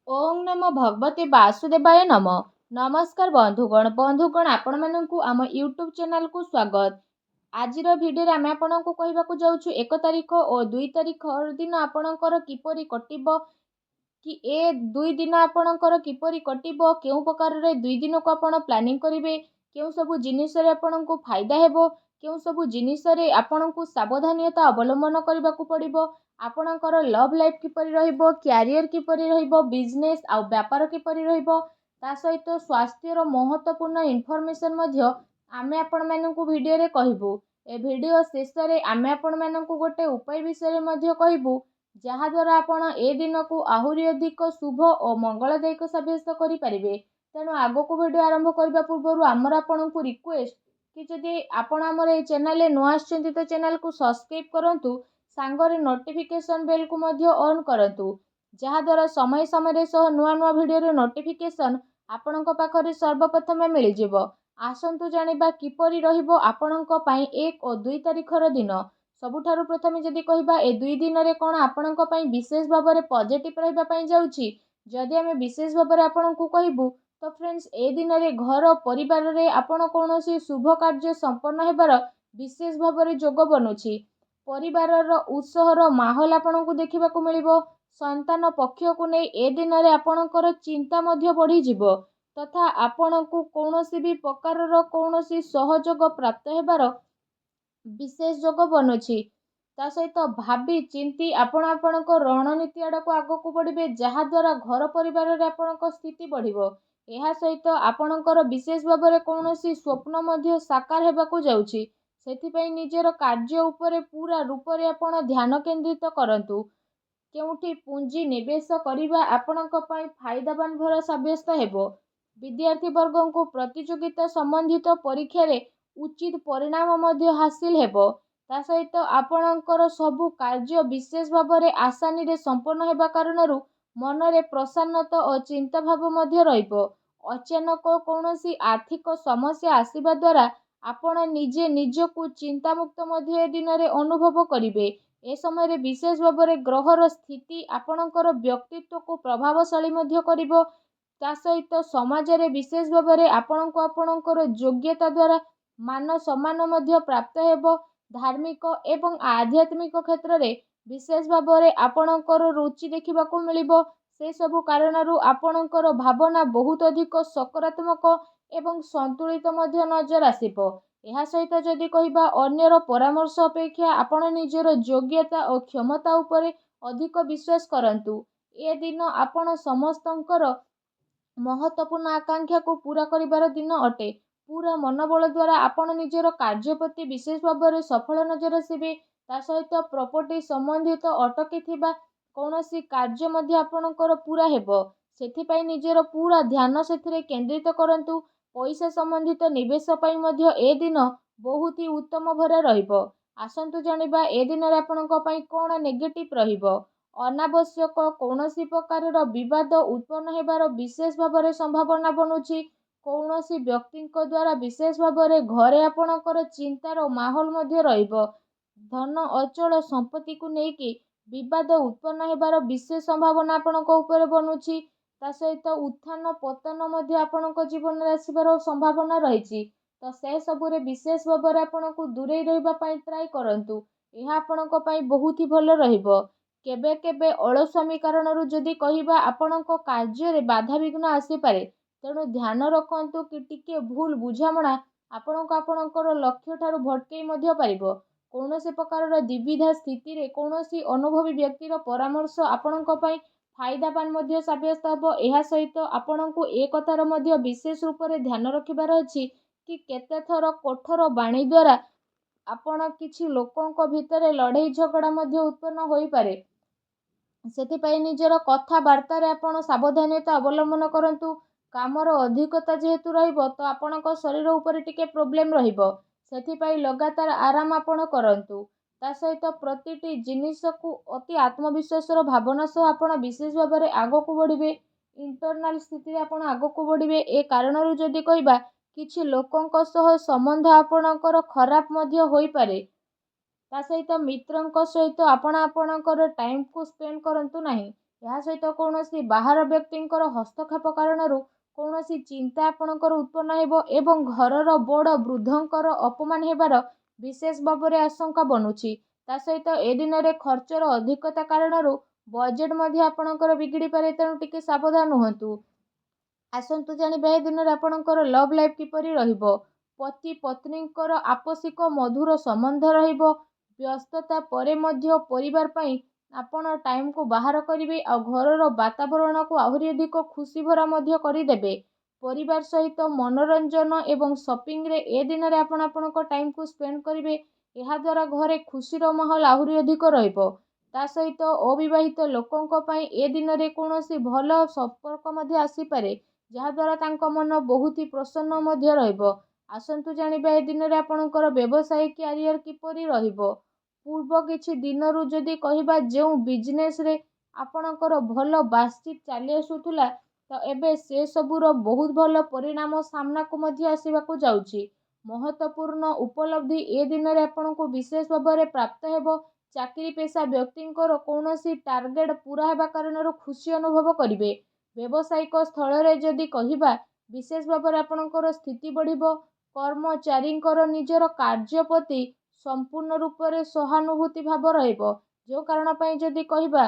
ओं नमो भगवते वासुदेवाय नम। नमस्कार बंधुगण आपण मानकु आम यूट्यूब चैनल को स्वागत। आजिर भिडियो आम आपको कहवाक जाऊँ 1 तारिख और 2 तारिख दिन आपणकर किपरि कटिब कि ए 2 दिन आपणकर किपरि कटिब केउ प्रकार रे 2 दिन को आपण प्लानिंग करिवे केउ सब जिनिस रे आपणको फायदा हेबो केउ सब जिनिस रे आपणको सावधानता अवलंबन करबाकू पड़िबो आपणकर लव लाइफ किपरि रहिबो कैरियर किपरि रहिबो बिजनेस आ व्यापार किपरि रहिबो ता सहित स्वास्थ्य रो महत्वपूर्ण इन्फॉर्मेशन मध्य आमे आपण मानकू वीडियो रे कहिबू। ए वीडियो शेष रे आमे आपण मानकू गोटे उपाय विषय मध्य कहिबू जहाद्वारा आपण ए दिन को आहुरी अधिक शुभ और मंगलदायक सब्यस्त करें। तेणु आग को वीडियो आरंभ करने पूर्व आमर आपण को रिक्वेस्ट कि जदि आपण आमर ए चैनल नुआ आछंती तो चैनल को सब्सक्राइब करंतु सांगरे नोटिफिकेशन बेल को मध्य ऑन करंतु जहाद्वारा समय समय सह नुआ नुआ वीडियो रे नोटिफिकेशन आपणक पाखरे सर्वप्रथम मिल जिवो। आसंतु जानिबा किपरि रहिबो आपणक पई 1 और 2 तारिखर दिन। सबुठारु प्रथमे जदि कहिबा ए 2 दिन रे कोन आपणक पई विशेष भाव में पॉजिटिव रहिबा पई जाउछि जदि आमे विशेष भाव में आपणकू कहबू तो फ्रेंड्स ए दिन रे घर परिवार रे आपण कोनोसी शुभ कार्य संपन्न हेबार विशेष भाव में जोग बनुछि। परिवार रो उत्साहर माहौल आपणकू देखिबाकू मिलिबो। संतान पक्ष को नहीं ए दिन रे आपणकर चिंता मध्य बढ़ी जिवो तथा आपणकू कोनोसी भी प्रकार रो कोनोसी सहयोग प्राप्त हेबार विशेष जोग बनुछि। ता सहित भावी चिंती आपण आपणक रणनीति आड़क आगक बढ़े जहाद्वारा घर परिवार रे आपणक स्थिति बढ़िबो। एहा सहित आपणकर विशेष भाव में कौनसी स्वप्न मध्य साकार हेबाकू जाउछि सेथिपई निजर कार्य उपरे पूरा रूप रे आपण ध्यान केंद्रित करंतु। केउठी पूंजी निवेश करिबा आपणक पई फायदावान भर साब्यस्त हेबो। विद्यार्थी वर्गों को प्रतियोगिता संबंधित परीक्षा रे उचित परिणाम मध्य हासिल हेबो। ता सहित आपणकर सबु कार्य विशेष भाव में आसानी रे संपन्न हेबा कारणरू मनरे प्रसन्नता और चिंता भाव मध्य रहिबो। अचानक कौनसी आर्थिक समस्या आसीबा द्वारा आपण निजे निजकू चिंतामुक्त मध्य ए दिन रे अनुभव करिवे। ए समय रे विशेष भाव में ग्रहर स्थिति आपणकर व्यक्तित्व को प्रभावशाली मध्य करिवो। ता सहित समाज रे विशेष भाव में आपणको आपणकर योग्यता द्वारा मान सम्मान मध्य प्राप्त हेबो। धार्मिक एवं आध्यात्मिक क्षेत्र रे विशेष भाव में आपणकर रुचि देखिबाकू मिलिबो। से सबु कारणरू आपणकर भावना बहुत अधिक सकारात्मक एवं संतुलित मध्य नजर आसिबो। एहा सहित जदि कहिबा अन्यर परामर्श अपेक्षा आपण निजर योग्यता और क्षमता उपरे अधिक विश्वास करंतु। ए दिन आपण समस्तंकर महत्वपूर्ण आकांक्षा को पूरा करिबार दिन अटे। पूरा मनोबल द्वारा आपण निजर कार्य प्रति विशेष भाव में सफल नजर आसिबे। ता सहित प्रॉपर्टी संबंधित अटकी थिबा कौनसी कार्य मध्य आपणकर पूरा हेबो। सेथिपई निजर पूरा ध्यान सेथिरे केंद्रित करंतु। पैसा संबंधित निवेश पई मध्य ए दिन बहुत ही उत्तम भरे रहिबो। आसंतु जानिबा ए दिन रे आपणक पई कोन नेगेटिव रहिबो। अनावश्यक कौनसी प्रकार विवाद उत्पन्न हेबार विशेष भाव में संभावना बनुछि। कौनसी व्यक्ति द्वारा विशेष भाव में घरे आपणकर चिंतार माहौल मध्य रहिबो। धन अचल संपत्ति को लेकिन विवाद उत्पन्न हेबार विशेष संभावना आपणक ऊपर बनुछि। ता सहित उत्थान पतन मध्य आपणक जीवन रे आसिबार संभावना रहिछि। तो से सबु रे विशेष भाव में आपणको दूरे रहिबा पई ट्राई करंतु। एहा आपणक पई बहुत ही भलो रहिबो। केबे केबे अलस्वामी कारणरू जदि कहिबा आपणक कार्य रे बाधा विघ्न आसी पारे। तेणु ध्यान रखंतु कि टिके भूल बुझामणा आपणक आपणकर लक्ष्य ठारू भटकई मध्य पारिबो। कौनसी प्रकार द्विविधा स्थिति रे कौनसी अनुभवी व्यक्तिर परामर्श आपणक पई फायदावान मध्य साब्यस्त हेबो। एहा सहित आपणको ए कथार मध्य विशेष रूप से ध्यान रखिबार अछि कि केते थर कठोर बाणी द्वारा आपण किछि लोकंक भितरे लड़ाई झगड़ा मध्य उत्पन्न होई पारे। सेथिपई निजर कथबार्ता रे आपण सावधानता अवलंबन करंतु। कामर अधिकता जेहेतु रहिबो तो आपणक शरीर उपरे टिके प्रोब्लेम रहिबो। सेथिपई लगातार आराम आपण करंतु। ता सहित प्रतिटी जिनिस को अति आत्मविश्वास भावना सह आपण विशेष भाव में आगक बढ़िबे। इंटरनाल स्थिति आपण आगक बढ़िबे। ए कारणरू जदि कहिबा किछि लोकंक सह संबंध आपणकर खराब मध्य होई पारे। ता सहित मित्रंक सहित आपण आपणकर टाइम को स्पेंड करंतु नाही। ଏହା ସହିତ କୌଣସି ବାହାର ବ୍ୟକ୍ତିଙ୍କର ହସ୍ତକ୍ଷେପ କାରଣରୁ କୌଣସି ଚିନ୍ତା ଆପଣଙ୍କର ଉତ୍ପନ୍ନ ହେବ ଏବଂ ଘରର ବଡ଼ ବୃଦ୍ଧଙ୍କର ଅପମାନ ହେବାର ବିଶେଷ ଭାବରେ ଆଶଙ୍କା ବନୁଛି। ତା ସହିତ ଏ ଦିନରେ ଖର୍ଚ୍ଚର ଅଧିକତା କାରଣରୁ ବଜେଟ୍ ମଧ୍ୟ ଆପଣଙ୍କର ବିଗିଡ଼ି ପାରେ, ତେଣୁ ଟିକେ ସାବଧାନ ହୁଅନ୍ତୁ। ଆସନ୍ତୁ ଜାଣିବା ଏ ଦିନରେ ଆପଣଙ୍କର ଲଭ୍ ଲାଇଫ୍ କିପରି ରହିବ। ପତି ପତ୍ନୀଙ୍କର ଆପୋଷିକ ମଧୁର ସମ୍ବନ୍ଧ ରହିବ। ବ୍ୟସ୍ତତା ପରେ ମଧ୍ୟ ପରିବାର ପାଇଁ ଆପଣ ଟାଇମ୍କୁ ବାହାର କରିବେ ଆଉ ଘରର ବାତାବରଣକୁ ଆହୁରି ଅଧିକ ଖୁସି ଭରା ମଧ୍ୟ କରିଦେବେ। ପରିବାର ସହିତ ମନୋରଞ୍ଜନ ଏବଂ ସପିଂରେ ଏ ଦିନରେ ଆପଣ ଆପଣଙ୍କ ଟାଇମ୍କୁ ସ୍ପେଣ୍ଡ କରିବେ। ଏହାଦ୍ୱାରା ଘରେ ଖୁସିର ମାହୋଲ ଆହୁରି ଅଧିକ ରହିବ। ତା ସହିତ ଅବିବାହିତ ଲୋକଙ୍କ ପାଇଁ ଏ ଦିନରେ କୌଣସି ଭଲ ସମ୍ପର୍କ ମଧ୍ୟ ଆସିପାରେ, ଯାହାଦ୍ୱାରା ତାଙ୍କ ମନ ବହୁତ ପ୍ରସନ୍ନ ମଧ୍ୟ ରହିବ। ଆସନ୍ତୁ ଜାଣିବା ଏ ଦିନରେ ଆପଣଙ୍କର ବ୍ୟବସାୟ କ୍ୟାରିୟର କିପରି ରହିବ। ପୂର୍ବ କିଛି ଦିନରୁ ଯଦି କହିବା ଯେଉଁ ବିଜନେସରେ ଆପଣଙ୍କର ଭଲ ବାତଚିତ ଚାଲି ଆସୁଥିଲା, ତ ଏବେ ସେସବୁର ବହୁତ ଭଲ ପରିଣାମ ସାମ୍ନାକୁ ମଧ୍ୟ ଆସିବାକୁ ଯାଉଛି। ମହତ୍ତ୍ୱପୂର୍ଣ୍ଣ ଉପଲବ୍ଧି ଏ ଦିନରେ ଆପଣଙ୍କୁ ବିଶେଷ ଭାବରେ ପ୍ରାପ୍ତ ହେବ। ଚାକିରି ପେଶା ବ୍ୟକ୍ତିଙ୍କର କୌଣସି ଟାର୍ଗେଟ ପୂରା ହେବା କାରଣରୁ ଖୁସି ଅନୁଭବ କରିବେ। ବ୍ୟବସାୟିକ ସ୍ଥଳରେ ଯଦି କହିବା, ବିଶେଷ ଭାବରେ ଆପଣଙ୍କର ସ୍ଥିତି ବଢ଼ିବ। କର୍ମଚାରୀଙ୍କର ନିଜର କାର୍ଯ୍ୟ ପ୍ରତି ସମ୍ପୂର୍ଣ୍ଣ ରୂପରେ ସହାନୁଭୂତି ଭାବ ରହିବ। ଯେଉଁ କାରଣ ପାଇଁ ଯଦି କହିବା,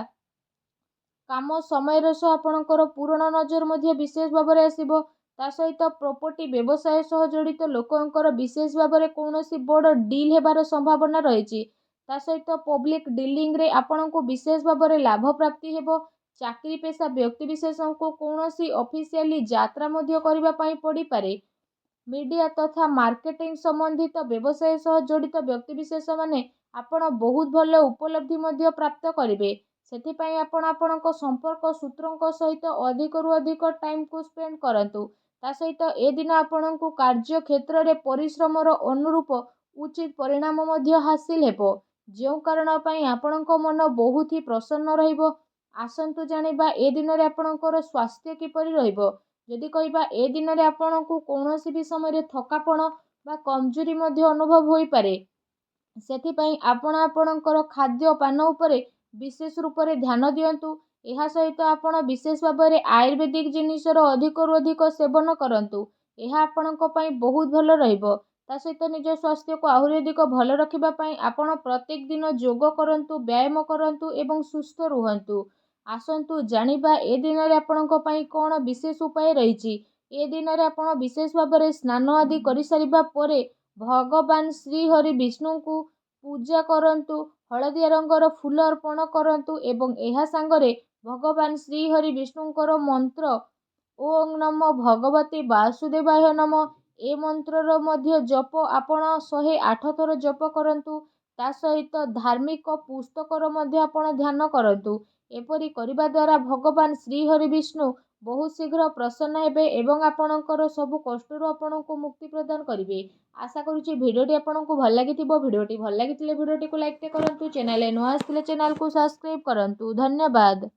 କାମ ସମୟର ସହ ଆପଣଙ୍କର ପୂରଣ ନଜର ମଧ୍ୟ ବିଶେଷ ଭାବରେ ଆସିବ। ତା ସହିତ ପ୍ରପର୍ଟି ବ୍ୟବସାୟ ସହ ଜଡ଼ିତ ଲୋକଙ୍କର ବିଶେଷ ଭାବରେ କୌଣସି ବଡ଼ ଡିଲ୍ ହେବାର ସମ୍ଭାବନା ରହିଛି। ତା ସହିତ ପବ୍ଲିକ୍ ଡିଲିଂରେ ଆପଣଙ୍କୁ ବିଶେଷ ଭାବରେ ଲାଭ ପ୍ରାପ୍ତି ହେବ। ଚାକିରି ପେଶା ବ୍ୟକ୍ତିବିଶେଷଙ୍କୁ କୌଣସି ଅଫିସିଆଲି ଯାତ୍ରା ମଧ୍ୟ କରିବା ପାଇଁ ପଡ଼ିପାରେ। ମିଡ଼ିଆ ତଥା ମାର୍କେଟିଂ ସମ୍ବନ୍ଧିତ ବ୍ୟବସାୟ ସହ ଜଡ଼ିତ ବ୍ୟକ୍ତିବିଶେଷମାନେ ଆପଣ ବହୁତ ଭଲ ଉପଲବ୍ଧି ମଧ୍ୟ ପ୍ରାପ୍ତ କରିବେ। ସେଥିପାଇଁ ଆପଣ ଆପଣଙ୍କ ସମ୍ପର୍କ ସୂତ୍ରଙ୍କ ସହିତ ଅଧିକରୁ ଅଧିକ ଟାଇମ୍କୁ ସ୍ପେଣ୍ଡ କରନ୍ତୁ। ତା ସହିତ ଏ ଦିନ ଆପଣଙ୍କୁ କାର୍ଯ୍ୟ କ୍ଷେତ୍ରରେ ପରିଶ୍ରମର ଅନୁରୂପ ଉଚିତ ପରିଣାମ ମଧ୍ୟ ହାସିଲ ହେବ, ଯେଉଁ କାରଣ ପାଇଁ ଆପଣଙ୍କ ମନ ବହୁତ ହି ପ୍ରସନ୍ନ ରହିବ। ଆସନ୍ତୁ ଜାଣିବା ଏ ଦିନରେ ଆପଣଙ୍କର ସ୍ୱାସ୍ଥ୍ୟ କିପରି ରହିବ। ଯଦି କହିବା ଏ ଦିନରେ ଆପଣଙ୍କୁ କୌଣସି ବି ସମୟରେ ଥକାପଣ ବା କମଜୋରି ମଧ୍ୟ ଅନୁଭବ ହୋଇପାରେ। ସେଥିପାଇଁ ଆପଣ ଆପଣଙ୍କର ଖାଦ୍ୟପାନ ଉପରେ ବିଶେଷ ରୂପରେ ଧ୍ୟାନ ଦିଅନ୍ତୁ। ଏହା ସହିତ ଆପଣ ବିଶେଷ ଭାବରେ ଆୟୁର୍ବେଦିକ ଜିନିଷର ଅଧିକରୁ ଅଧିକ ସେବନ କରନ୍ତୁ। ଏହା ଆପଣଙ୍କ ପାଇଁ ବହୁତ ଭଲ ରହିବ। ତା ସହିତ ନିଜ ସ୍ୱାସ୍ଥ୍ୟକୁ ଆହୁରି ଅଧିକ ଭଲ ରଖିବା ପାଇଁ ଆପଣ ପ୍ରତ୍ୟେକ ଦିନ ଯୋଗ କରନ୍ତୁ, ବ୍ୟାୟାମ କରନ୍ତୁ ଏବଂ ସୁସ୍ଥ ରୁହନ୍ତୁ। ଆସନ୍ତୁ ଜାଣିବା ଏ ଦିନରେ ଆପଣଙ୍କ ପାଇଁ କ'ଣ ବିଶେଷ ଉପାୟ ରହିଛି। ଏ ଦିନରେ ଆପଣ ବିଶେଷ ଭାବରେ ସ୍ନାନ ଆଦି କରିସାରିବା ପରେ ଭଗବାନ ଶ୍ରୀହରି ବିଷ୍ଣୁଙ୍କୁ ପୂଜା କରନ୍ତୁ। ହଳଦିଆ ରଙ୍ଗର ଫୁଲ ଅର୍ପଣ କରନ୍ତୁ ଏବଂ ଏହା ସାଙ୍ଗରେ ଭଗବାନ ଶ୍ରୀହରି ବିଷ୍ଣୁଙ୍କର ମନ୍ତ୍ର ଓଂ ନମୋ ଭଗବତେ ବାସୁଦେବାୟ ନମଃ, ଏ ମନ୍ତ୍ରର ମଧ୍ୟ ଜପ ଆପଣ 108 ଥର ଜପ କରନ୍ତୁ। ତା ସହିତ ଧାର୍ମିକ ପୁସ୍ତକର ମଧ୍ୟ ଆପଣ ଧ୍ୟାନ କରନ୍ତୁ। ଏପରି କରିବା ଦ୍ୱାରା ଭଗବାନ ଶ୍ରୀହରି ବିଷ୍ଣୁ ବହୁତ ଶୀଘ୍ର ପ୍ରସନ୍ନ ହେବେ ଏବଂ ଆପଣଙ୍କର ସବୁ କଷ୍ଟରୁ ଆପଣଙ୍କୁ ମୁକ୍ତି ପ୍ରଦାନ କରିବେ। ଆଶା କରୁଛି ଭିଡ଼ିଓଟି ଆପଣଙ୍କୁ ଭଲ ଲାଗିଥିବ। ଭିଡ଼ିଓଟି ଭଲ ଲାଗିଥିଲେ ଭିଡ଼ିଓଟିକୁ ଲାଇକ୍ କରନ୍ତୁ। ଚ୍ୟାନେଲରେ ନୂଆ ଆସିଥିଲେ ଚ୍ୟାନେଲକୁ ସବସ୍କ୍ରାଇବ୍ କରନ୍ତୁ। ଧନ୍ୟବାଦ।